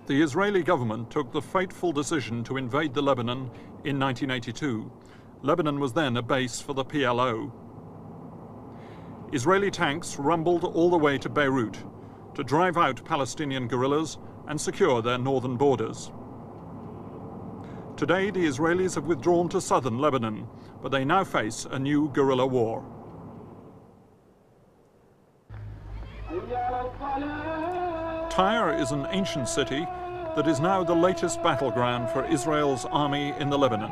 The Israeli government took the fateful decision to invade the Lebanon in 1982. Lebanon was then a base for the PLO. Israeli tanks rumbled all the way to Beirut to drive out Palestinian guerrillas and secure their northern borders. Today, the Israelis have withdrawn to southern Lebanon, but they now face a new guerrilla war. Tyre is an ancient city that is now the latest battleground for Israel's army in the Lebanon.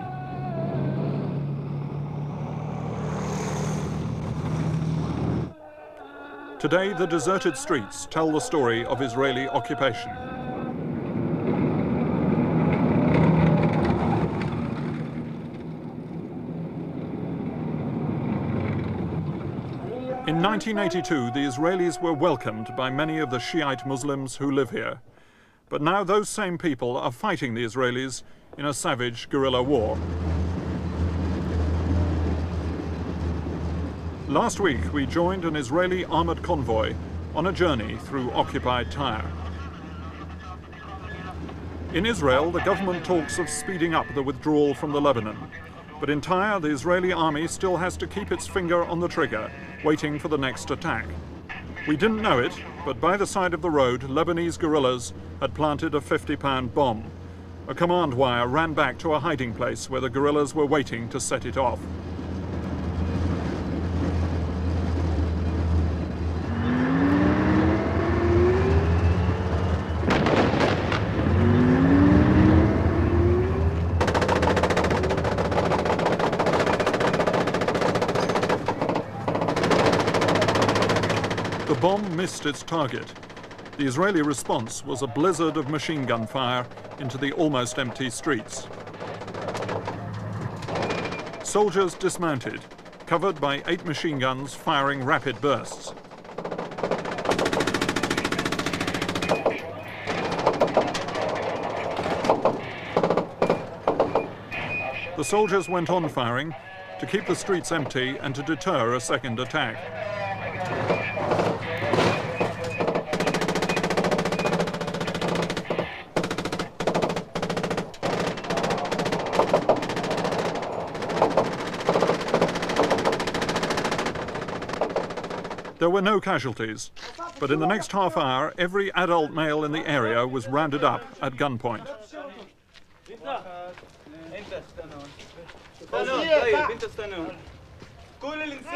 Today, the deserted streets tell the story of Israeli occupation. In 1982, the Israelis were welcomed by many of the Shiite Muslims who live here. But now those same people are fighting the Israelis in a savage guerrilla war. Last week, we joined an Israeli armored convoy on a journey through occupied Tyre. In Israel, the government talks of speeding up the withdrawal from the Lebanon. But in Tyre, the Israeli army still has to keep its finger on the trigger, waiting for the next attack. We didn't know it, but by the side of the road, Lebanese guerrillas had planted a 50-pound bomb. A command wire ran back to a hiding place where the guerrillas were waiting to set it off. The bomb missed its target. The Israeli response was a blizzard of machine gun fire into the almost empty streets. Soldiers dismounted, covered by 8 machine guns firing rapid bursts. The soldiers went on firing to keep the streets empty and to deter a second attack. There were no casualties, but in the next half hour, every adult male in the area was rounded up at gunpoint.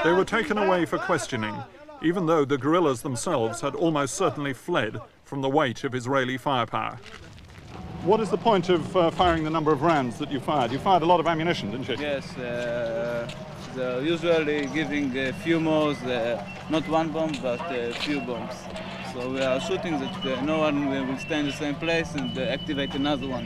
They were taken away for questioning, even though the guerrillas themselves had almost certainly fled from the weight of Israeli firepower. What is the point of firing the number of rounds that you fired? You fired a lot of ammunition, didn't you? Yes, usually giving a few more, not one bomb, but a few bombs. So we are shooting that no one will stay in the same place and activate another one.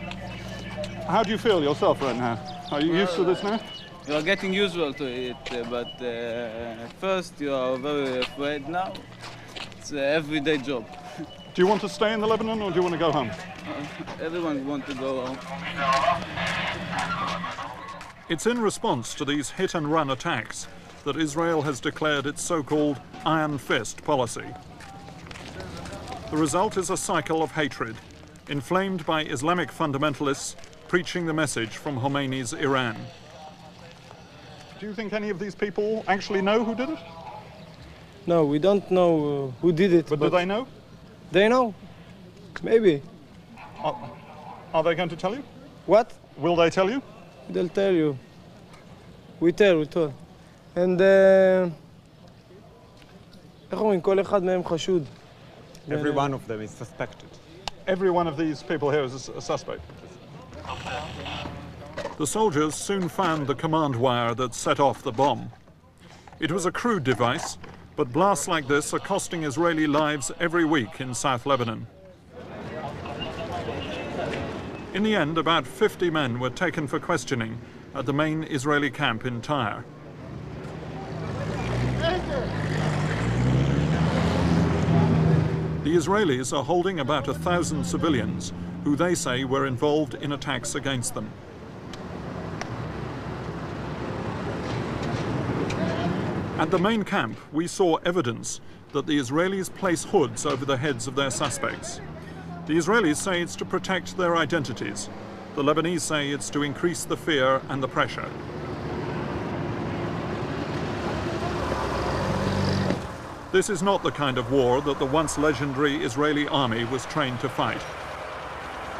How do you feel yourself right now? Are you used to this now? You are getting used to it, but at first you are very afraid now. It's an everyday job. Do you want to stay in the Lebanon or do you want to go home? Everyone wants to go home. It's in response to these hit-and-run attacks that Israel has declared its so-called iron fist policy. The result is a cycle of hatred, inflamed by Islamic fundamentalists preaching the message from Khomeini's Iran. Do you think any of these people actually know who did it? No, we don't know who did it. But do they know? They know. Maybe. Are they going to tell you? What? Will they tell you? They'll tell you. We tell. And every one of them is suspected. Every one of these people here is a suspect. The soldiers soon found the command wire that set off the bomb. It was a crude device, but blasts like this are costing Israeli lives every week in South Lebanon. In the end, about 50 men were taken for questioning at the main Israeli camp in Tyre. The Israelis are holding about 1,000 civilians who they say were involved in attacks against them. At the main camp, we saw evidence that the Israelis place hoods over the heads of their suspects. The Israelis say it's to protect their identities. The Lebanese say it's to increase the fear and the pressure. This is not the kind of war that the once legendary Israeli army was trained to fight.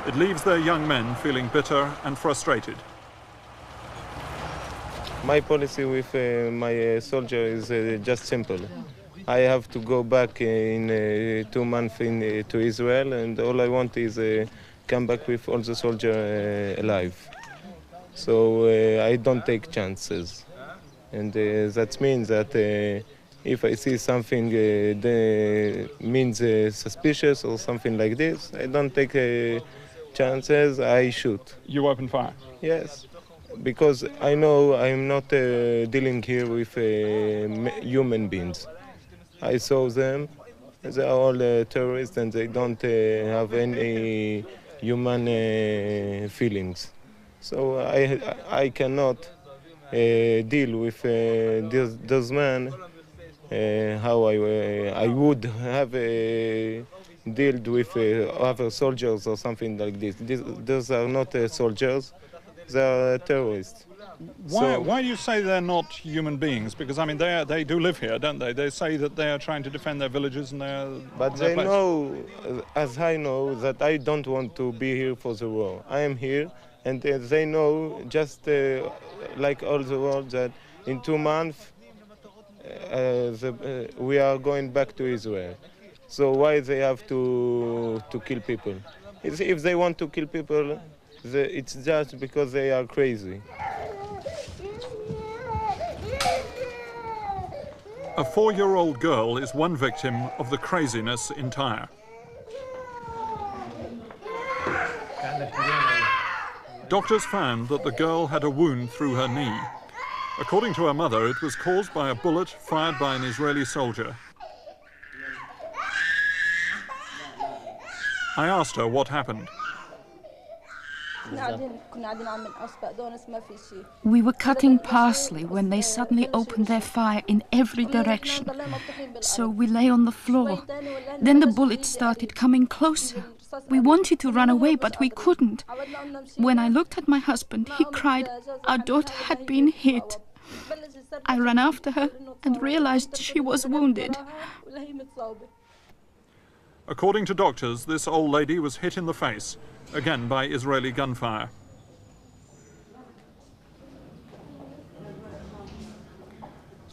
It leaves their young men feeling bitter and frustrated. My policy with my soldier is just simple. I have to go back in 2 months to Israel, and all I want is come back with all the soldiers alive. So I don't take chances. And that means that if I see something that means suspicious or something like this, I don't take chances, I shoot. You open fire? Yes, because I know I'm not dealing here with human beings. I saw them, they are all terrorists and they don't have any human feelings. So I cannot deal with those men how I would have dealt with other soldiers or something like this. Those are not soldiers, they are terrorists. Why do you say they're not human beings? Because I mean, they do live here, don't they? They say that they are trying to defend their villages and But they know, as I know, that I don't want to be here for the war. I am here, and they know, just like all the world, that in 2 months we are going back to Israel. So why they have to kill people? If they want to kill people, it's just because they are crazy. A 4-year-old girl is one victim of the craziness in Tyre. Doctors found that the girl had a wound through her knee. According to her mother, it was caused by a bullet fired by an Israeli soldier. I asked her what happened. We were cutting parsley when they suddenly opened their fire in every direction. So we lay on the floor. Then the bullets started coming closer. We wanted to run away, but we couldn't. When I looked at my husband, he cried, "Our daughter had been hit." I ran after her and realized she was wounded. According to doctors, this old lady was hit in the face, again by Israeli gunfire.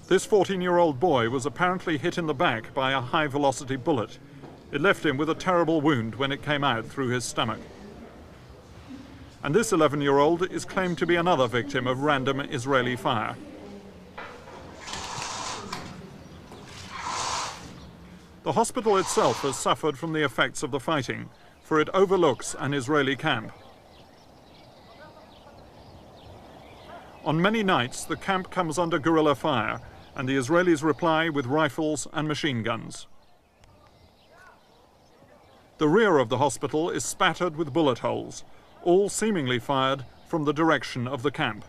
This 14-year-old boy was apparently hit in the back by a high-velocity bullet. It left him with a terrible wound when it came out through his stomach. And this 11-year-old is claimed to be another victim of random Israeli fire. The hospital itself has suffered from the effects of the fighting, for it overlooks an Israeli camp. On many nights, the camp comes under guerrilla fire, and the Israelis reply with rifles and machine guns. The rear of the hospital is spattered with bullet holes, all seemingly fired from the direction of the camp.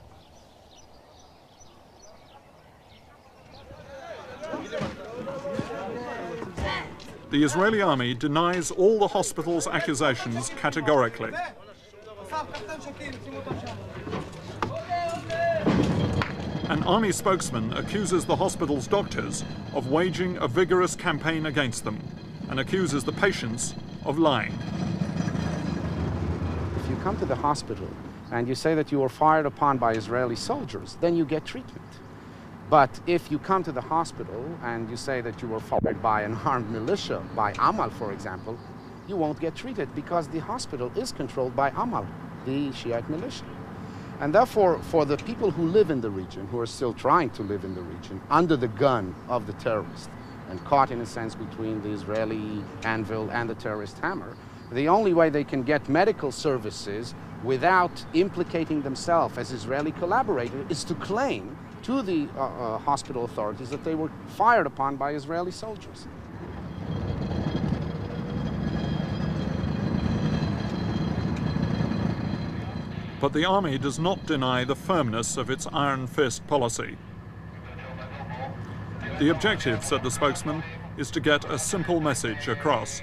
The Israeli army denies all the hospital's accusations categorically. An army spokesman accuses the hospital's doctors of waging a vigorous campaign against them and accuses the patients of lying. If you come to the hospital and you say that you were fired upon by Israeli soldiers, then you get treatment. But if you come to the hospital and you say that you were fired by an armed militia, by Amal, for example, you won't get treated because the hospital is controlled by Amal, the Shiite militia. And therefore, for the people who live in the region, who are still trying to live in the region, under the gun of the terrorist, and caught in a sense between the Israeli anvil and the terrorist hammer, the only way they can get medical services without implicating themselves as Israeli collaborators is to claim to the hospital authorities that they were fired upon by Israeli soldiers. But the army does not deny the firmness of its iron fist policy. The objective, said the spokesman, is to get a simple message across.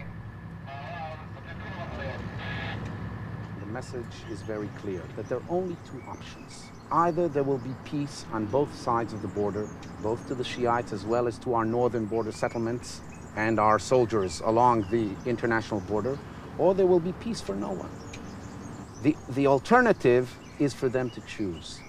message is very clear, that there are only two options. Either there will be peace on both sides of the border, both to the Shiites as well as to our northern border settlements and our soldiers along the international border, or there will be peace for no one. The alternative is for them to choose.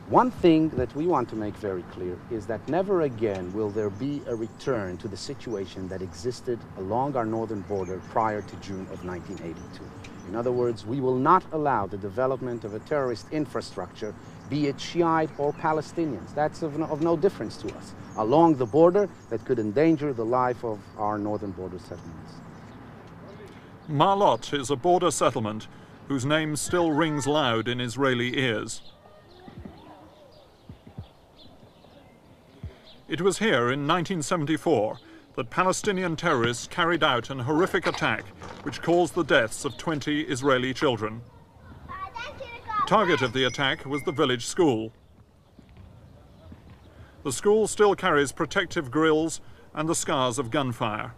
One thing that we want to make very clear is that never again will there be a return to the situation that existed along our northern border prior to June of 1982. In other words, we will not allow the development of a terrorist infrastructure, be it Shiite or Palestinians, that's of no difference to us, along the border that could endanger the life of our northern border settlements. Marlot is a border settlement whose name still rings loud in Israeli ears. It was here in 1974 that Palestinian terrorists carried out an horrific attack which caused the deaths of 20 Israeli children. Target of the attack was the village school. The school still carries protective grills and the scars of gunfire.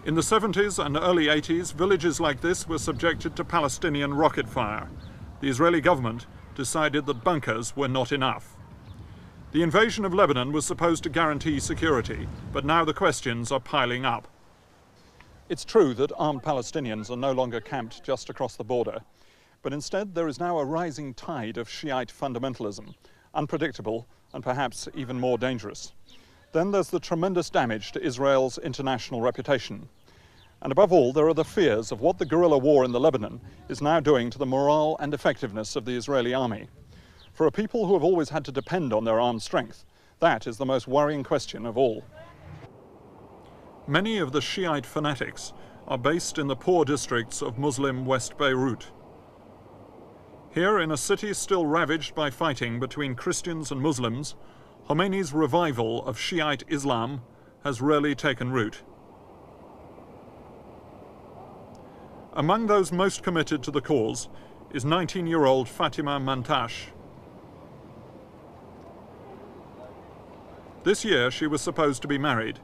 In the 70s and early 80s, villages like this were subjected to Palestinian rocket fire. The Israeli government decided that bunkers were not enough. The invasion of Lebanon was supposed to guarantee security, but now the questions are piling up. It's true that armed Palestinians are no longer camped just across the border, but instead there is now a rising tide of Shiite fundamentalism, unpredictable and perhaps even more dangerous. Then there's the tremendous damage to Israel's international reputation. And above all, there are the fears of what the guerrilla war in the Lebanon is now doing to the morale and effectiveness of the Israeli army. For a people who have always had to depend on their armed strength, that is the most worrying question of all. Many of the Shiite fanatics are based in the poor districts of Muslim West Beirut. Here, in a city still ravaged by fighting between Christians and Muslims, Khomeini's revival of Shiite Islam has rarely taken root. Among those most committed to the cause is 19-year-old Fatima Mantash. This year she was supposed to be married.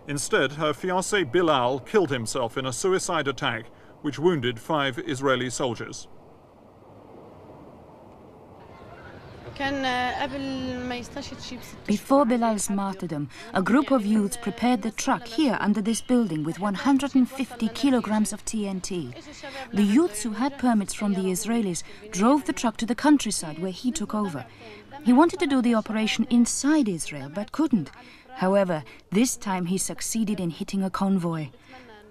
Instead, her fiancé Bilal killed himself in a suicide attack which wounded 5 Israeli soldiers. Before Bilal's martyrdom, a group of youths prepared the truck here under this building with 150 kilograms of TNT. The youths who had permits from the Israelis drove the truck to the countryside where he took over. He wanted to do the operation inside Israel, but couldn't. However, this time he succeeded in hitting a convoy.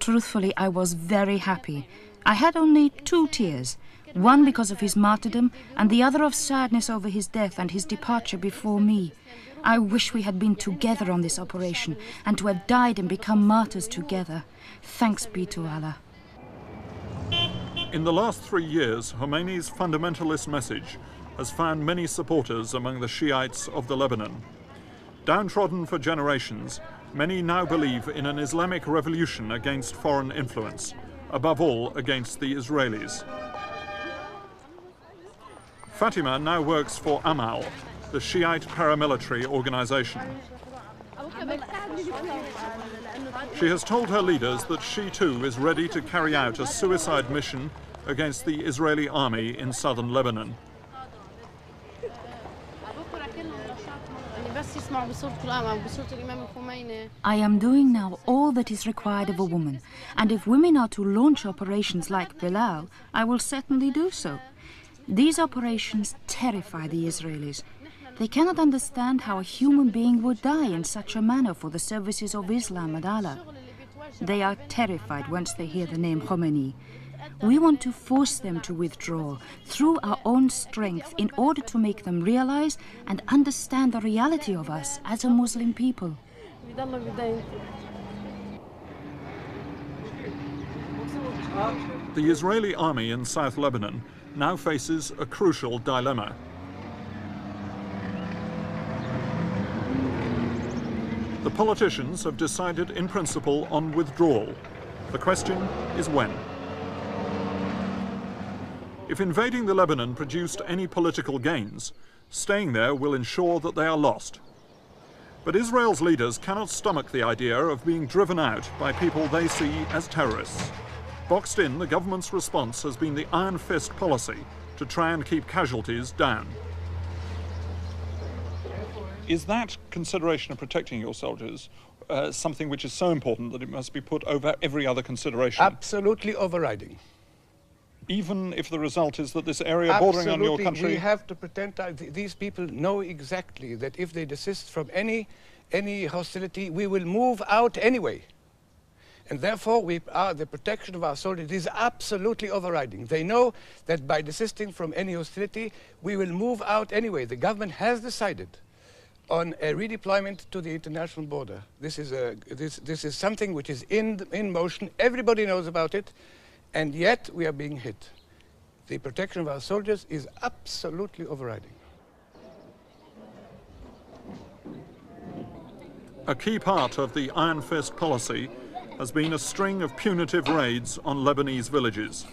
Truthfully, I was very happy. I had only 2 tears. One because of his martyrdom, and the other of sadness over his death and his departure before me. I wish we had been together on this operation, and to have died and become martyrs together. Thanks be to Allah. In the last 3 years, Khomeini's fundamentalist message has found many supporters among the Shiites of the Lebanon. Downtrodden for generations, many now believe in an Islamic revolution against foreign influence, above all against the Israelis. Fatima now works for Amal, the Shiite paramilitary organization. She has told her leaders that she too is ready to carry out a suicide mission against the Israeli army in southern Lebanon. I am doing now all that is required of a woman, and if women are to launch operations like Bilal, I will certainly do so. These operations terrify the Israelis. They cannot understand how a human being would die in such a manner for the services of Islam and Allah. They are terrified once they hear the name Khomeini. We want to force them to withdraw through our own strength in order to make them realize and understand the reality of us as a Muslim people. The Israeli army in South Lebanon now faces a crucial dilemma. The politicians have decided in principle on withdrawal. The question is when. If invading the Lebanon produced any political gains, staying there will ensure that they are lost. But Israel's leaders cannot stomach the idea of being driven out by people they see as terrorists. Boxed in, the government's response has been the iron fist policy to try and keep casualties down. Is that consideration of protecting your soldiers something which is so important that it must be put over every other consideration? Absolutely overriding. Even if the result is that this area bordering on your country... We have to pretend these people know exactly that if they desist from any hostility, we will move out anyway. And therefore, the protection of our soldiers is absolutely overriding. They know that by desisting from any hostility, we will move out anyway. The government has decided on a redeployment to the international border. This is something which is in motion. Everybody knows about it, and yet we are being hit. The protection of our soldiers is absolutely overriding. A key part of the Iron Fist policy has been a string of punitive raids on Lebanese villages.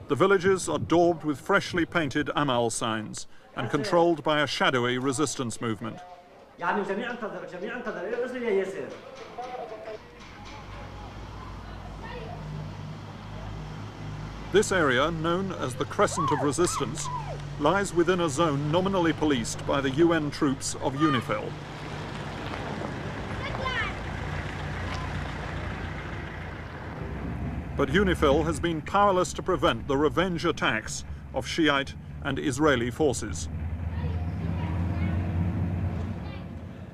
The villages are daubed with freshly painted Amal signs and controlled by a shadowy resistance movement. This area, known as the Crescent of Resistance, lies within a zone nominally policed by the UN troops of UNIFIL. But UNIFIL has been powerless to prevent the revenge attacks of Shiite and Israeli forces.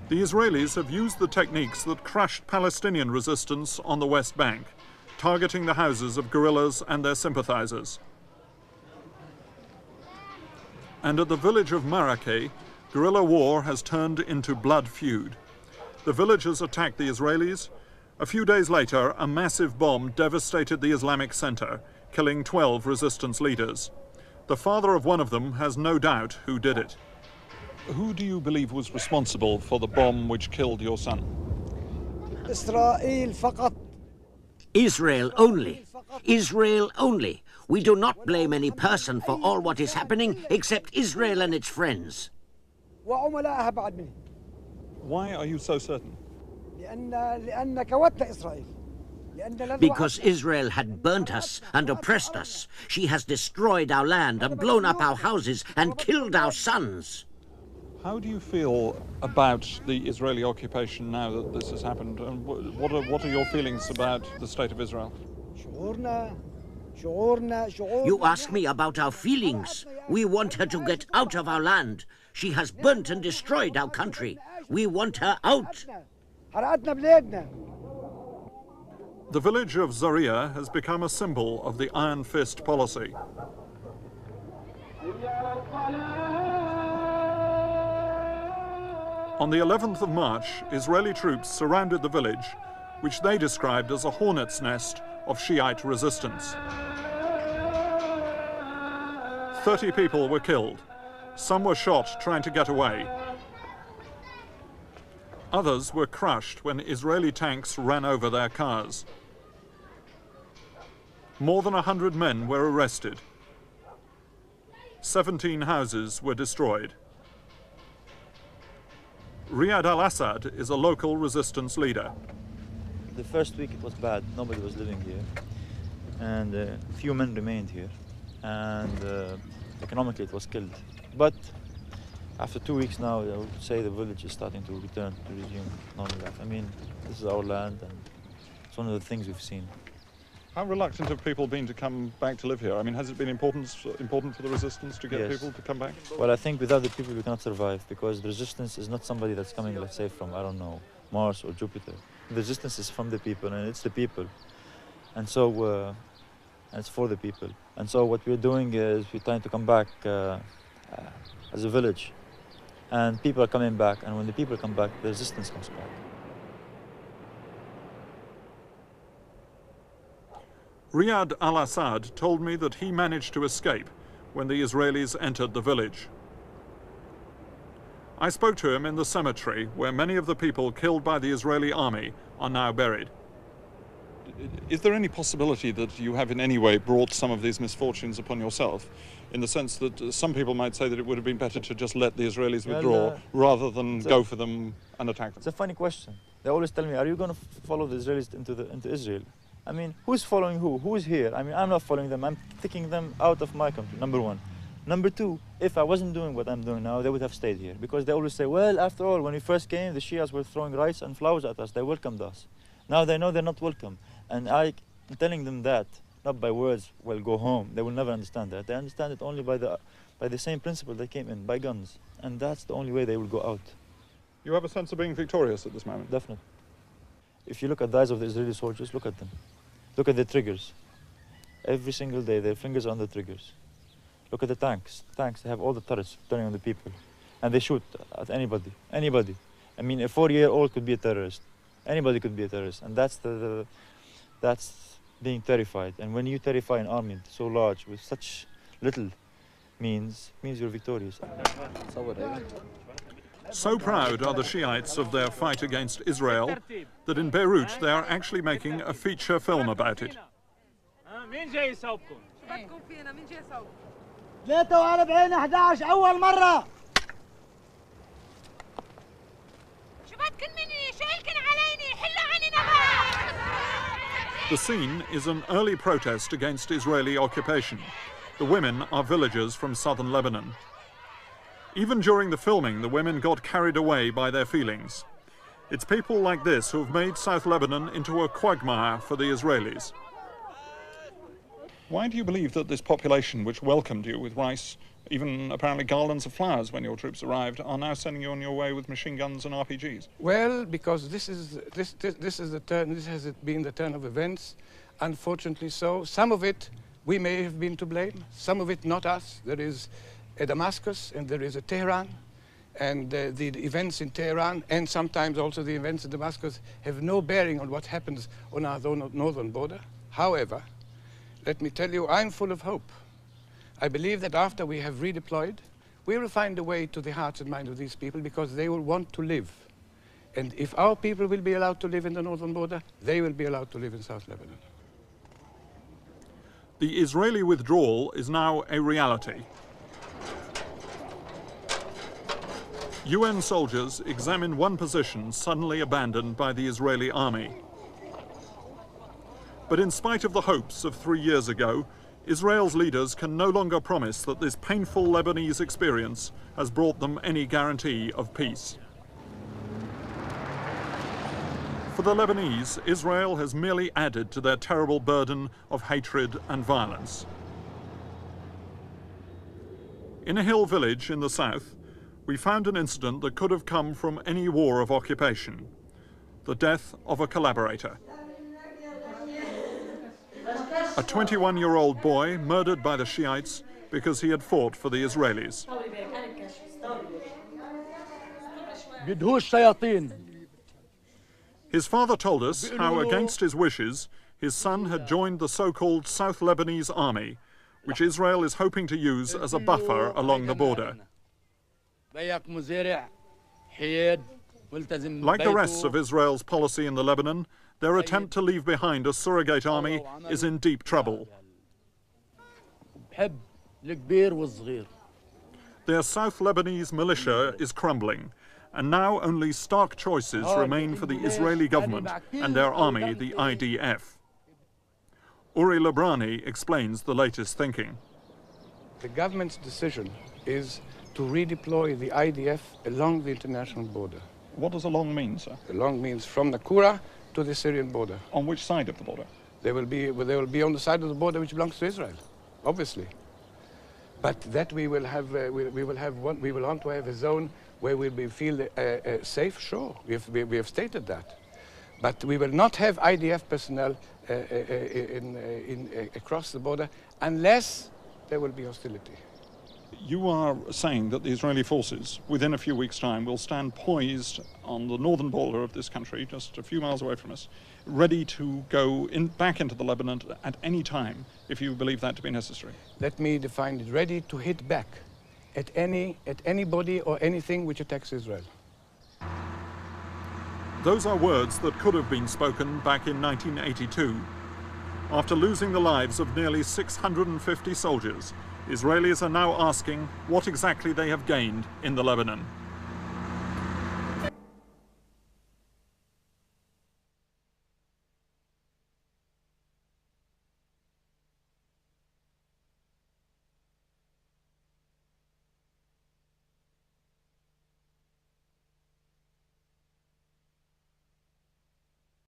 The Israelis have used the techniques that crushed Palestinian resistance on the West Bank, targeting the houses of guerrillas and their sympathizers. And at the village of Marrakech, guerrilla war has turned into blood feud. The villagers attacked the Israelis. A few days later, a massive bomb devastated the Islamic center, killing 12 resistance leaders. The father of one of them has no doubt who did it. Who do you believe was responsible for the bomb which killed your son? Israel only. Israel only. We do not blame any person for all what is happening except Israel and its friends. Why are you so certain? Because Israel had burnt us and oppressed us. She has destroyed our land and blown up our houses and killed our sons. How do you feel about the Israeli occupation now that this has happened? And what are your feelings about the state of Israel? You ask me about our feelings. We want her to get out of our land. She has burnt and destroyed our country. We want her out. The village of Zaria has become a symbol of the Iron Fist policy. On the 11th of March, Israeli troops surrounded the village, which they described as a hornet's nest of Shiite resistance. 30 people were killed. Some were shot trying to get away. Others were crushed when Israeli tanks ran over their cars. More than 100 men were arrested. 17 houses were destroyed. Riyad al-Assad is a local resistance leader. The first week it was bad. Nobody was living here. And a few men remained here. And economically it was killed. But after 2 weeks now, I would say the village is starting to return to resume normal life. I mean, this is our land and it's one of the things we've seen. How reluctant have people been to come back to live here? I mean, has it been important for the resistance to get people to come back? Well, I think without the people we cannot survive, because the resistance is not somebody that's coming, let's say, from, I don't know, Mars or Jupiter. The resistance is from the people, and it's the people. And so, and it's for the people. And so what we're doing is we're trying to come back as a village. And people are coming back, and when the people come back, the resistance comes back. Riyad al-Assad told me that he managed to escape when the Israelis entered the village. I spoke to him in the cemetery where many of the people killed by the Israeli army are now buried. Is there any possibility that you have in any way brought some of these misfortunes upon yourself, in the sense that some people might say that it would have been better to just let the Israelis withdraw rather than go for them and attack them? It's a funny question. They always tell me, are you going to follow the Israelis into Israel? I mean, who's following who? Who's here? I mean, I'm not following them. I'm kicking them out of my country, number one. Number two, if I wasn't doing what I'm doing now, they would have stayed here. Because they always say, well, after all, when we first came, the Shias were throwing rice and flowers at us. They welcomed us. Now they know they're not welcome. And I'm telling them that, not by words, well, go home. They will never understand that. They understand it only by the same principle they came in, by guns. And that's the only way they will go out. You have a sense of being victorious at this moment? Definitely. If you look at the eyes of the Israeli soldiers, look at them. Look at the triggers. Every single day, their fingers are on the triggers. Look at the tanks. Tanks, they have all the turrets turning on the people. And they shoot at anybody. Anybody. I mean, a 4-year-old could be a terrorist. Anybody could be a terrorist. And that's that's being terrified. And when you terrify an army so large with such little means you're victorious. So proud are the Shiites of their fight against Israel that in Beirut they are actually making a feature film about it. 43-11 أول مرة. The scene is an early protest against Israeli occupation. The women are villagers from southern Lebanon. Even during the filming, the women got carried away by their feelings. It's people like this who have made South Lebanon into a quagmire for the Israelis. Why do you believe that this population, which welcomed you with rice, even apparently garlands of flowers when your troops arrived, are now sending you on your way with machine guns and RPGs? Well, because this has been the turn of events, unfortunately so. Some of it we may have been to blame, some of it not us. There is a Damascus and there is a Tehran, and the events in Tehran and sometimes also the events in Damascus have no bearing on what happens on our northern border. However, let me tell you, I'm full of hope. I believe that after we have redeployed, we will find a way to the hearts and minds of these people because they will want to live. And if our people will be allowed to live in the northern border, they will be allowed to live in South Lebanon. The Israeli withdrawal is now a reality. UN soldiers examine one position suddenly abandoned by the Israeli army. But in spite of the hopes of 3 years ago, Israel's leaders can no longer promise that this painful Lebanese experience has brought them any guarantee of peace. For the Lebanese, Israel has merely added to their terrible burden of hatred and violence. In a hill village in the south, we found an incident that could have come from any war of occupation: the death of a collaborator. A 21-year-old boy murdered by the Shiites because he had fought for the Israelis. His father told us how, against his wishes, his son had joined the so-called South Lebanese army, which Israel is hoping to use as a buffer along the border. Like the rest of Israel's policy in the Lebanon, their attempt to leave behind a surrogate army is in deep trouble. Their South Lebanese militia is crumbling, and now only stark choices remain for the Israeli government and their army, the IDF. Uri Labrani explains the latest thinking. The government's decision is to redeploy the IDF along the international border. What does along mean, sir? Along means from the Kura to the Syrian border. On which side of the border? They will be on the side of the border which belongs to Israel, obviously. But that we will want to have a zone where we feel safe. Sure, we have stated that. But we will not have IDF personnel across the border unless there will be hostility. You are saying that the Israeli forces, within a few weeks' time, will stand poised on the northern border of this country, just a few miles away from us, ready to go back into the Lebanon at any time, if you believe that to be necessary. Let me define it: ready to hit back at anybody or anything which attacks Israel. Those are words that could have been spoken back in 1982. After losing the lives of nearly 650 soldiers, Israelis are now asking what exactly they have gained in the Lebanon.